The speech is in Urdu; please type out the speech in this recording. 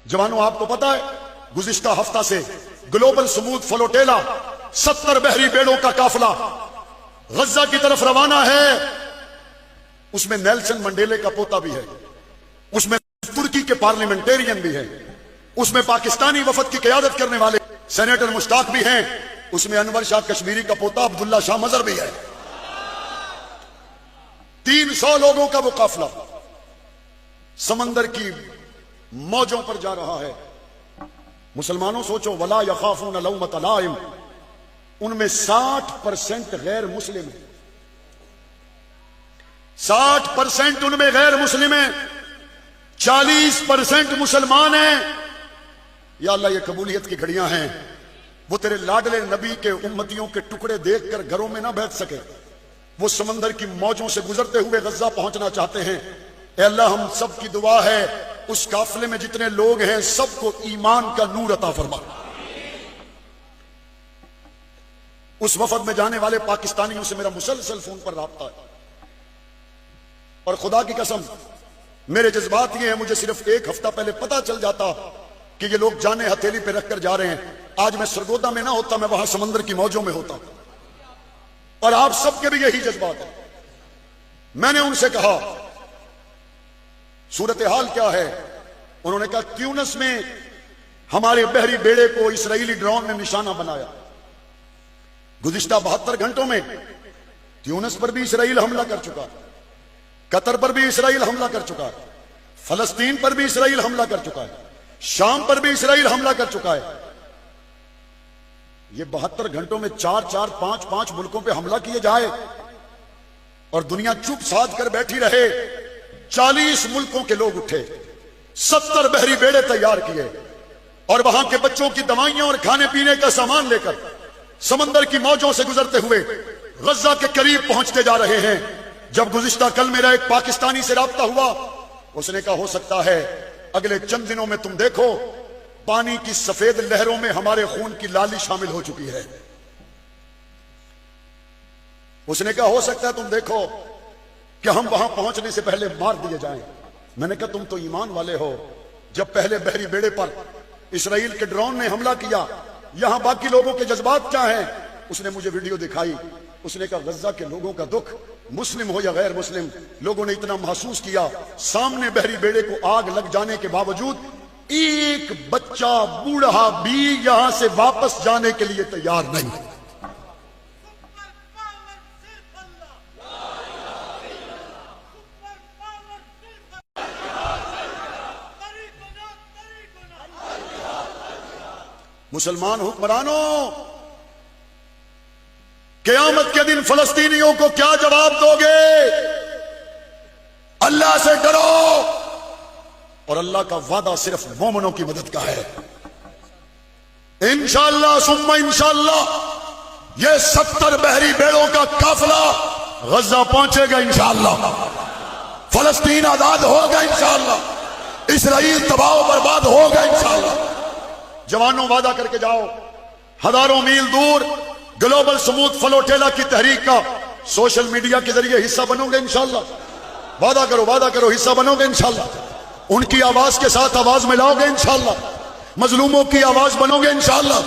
جوانوں آپ کو پتا ہے گزشتہ ہفتہ سے گلوبل سموتھ فلوٹیلا 70 بحری بیڑوں کا قافلہ غزہ کی طرف روانہ ہے. اس میں نیلسن منڈیلے کا پوتا بھی ہے, اس میں ترکی کے پارلیمنٹیرین بھی ہے, اس میں پاکستانی وفد کی قیادت کرنے والے سینیٹر مشتاق بھی ہیں, اس میں انور شاہ کشمیری کا پوتا عبداللہ شاہ مظہر بھی ہے. 300 لوگوں کا وہ قافلہ سمندر کی موجوں پر جا رہا ہے. مسلمانوں سوچو, ولا یخافون لومۃ لائم, ان میں 60% غیر مسلم ہیں, 60% ان میں غیر مسلم ہیں, 40% مسلمان ہیں. یا اللہ یہ قبولیت کی گھڑیاں ہیں, وہ تیرے لاڈلے نبی کے امتیوں کے ٹکڑے دیکھ کر گھروں میں نہ بیٹھ سکے, وہ سمندر کی موجوں سے گزرتے ہوئے غزہ پہنچنا چاہتے ہیں. اے اللہ ہم سب کی دعا ہے اس قافلے میں جتنے لوگ ہیں سب کو ایمان کا نور عطا فرما. اس وفد میں جانے والے پاکستانیوں سے میرا مسلسل فون پر رابطہ ہے, اور خدا کی قسم میرے جذبات یہ ہیں, مجھے صرف ایک ہفتہ پہلے پتا چل جاتا کہ یہ لوگ جانے ہتھیلی پہ رکھ کر جا رہے ہیں. آج میں سرگودا میں نہ ہوتا, میں وہاں سمندر کی موجوں میں ہوتا, اور آپ سب کے بھی یہی جذبات ہیں. میں نے ان سے کہا صورتحال کیا ہے؟ انہوں نے کہا تیونس میں ہمارے بحری بیڑے کو اسرائیلی ڈرون نے نشانہ بنایا. گزشتہ 72 گھنٹوں میں تیونس پر بھی اسرائیل حملہ کر چکا ہے, قطر پر بھی اسرائیل حملہ کر چکا ہے, فلسطین پر بھی اسرائیل حملہ کر چکا ہے, شام پر بھی اسرائیل حملہ کر چکا ہے. یہ 72 گھنٹوں میں 4 5 ملکوں پہ حملہ کیے جائے اور دنیا چپ سادھ کر بیٹھی رہے. 40 ملکوں کے لوگ اٹھے, 70 بحری بیڑے تیار کیے, اور وہاں کے بچوں کی دوائیاں اور کھانے پینے کا سامان لے کر سمندر کی موجوں سے گزرتے ہوئے غزہ کے قریب پہنچتے جا رہے ہیں. جب گزشتہ کل میرا ایک پاکستانی سے رابطہ ہوا, اس نے کہا ہو سکتا ہے اگلے چند دنوں میں تم دیکھو پانی کی سفید لہروں میں ہمارے خون کی لالی شامل ہو چکی ہے. اس نے کہا ہو سکتا ہے تم دیکھو کہ ہم وہاں پہنچنے سے پہلے مار دیے جائیں. میں نے کہا تم تو ایمان والے ہو, جب پہلے بحری بیڑے پر اسرائیل کے ڈرون نے حملہ کیا, یہاں باقی لوگوں کے جذبات کیا ہیں؟ اس نے مجھے ویڈیو دکھائی, اس نے کہا غزہ کے لوگوں کا دکھ مسلم ہو یا غیر مسلم لوگوں نے اتنا محسوس کیا. سامنے بحری بیڑے کو آگ لگ جانے کے باوجود ایک بچہ بوڑھا بھی یہاں سے واپس جانے کے لیے تیار نہیں. مسلمان حکمرانوں, قیامت کے دن فلسطینیوں کو کیا جواب دو گے؟ اللہ سے ڈرو, اور اللہ کا وعدہ صرف مومنوں کی مدد کا ہے. انشاءاللہ ثم انشاءاللہ یہ 70 بحری بیڑوں کا قافلہ غزہ پہنچے گا انشاءاللہ, فلسطین آزاد ہوگا انشاءاللہ, اسرائیل تباہ و برباد ہوگا انشاءاللہ. جوانوں وعدہ کر کے جاؤ, ہزاروں میل دور گلوبل سموتھ فلوٹیلا کی تحریک کا سوشل میڈیا کے ذریعے حصہ بنو گے انشاءاللہ. وعدہ کرو حصہ بنو گے انشاءاللہ. ان کی آواز کے ساتھ آواز ملاؤ گے انشاءاللہ. مظلوموں کی آواز بنو گے انشاءاللہ.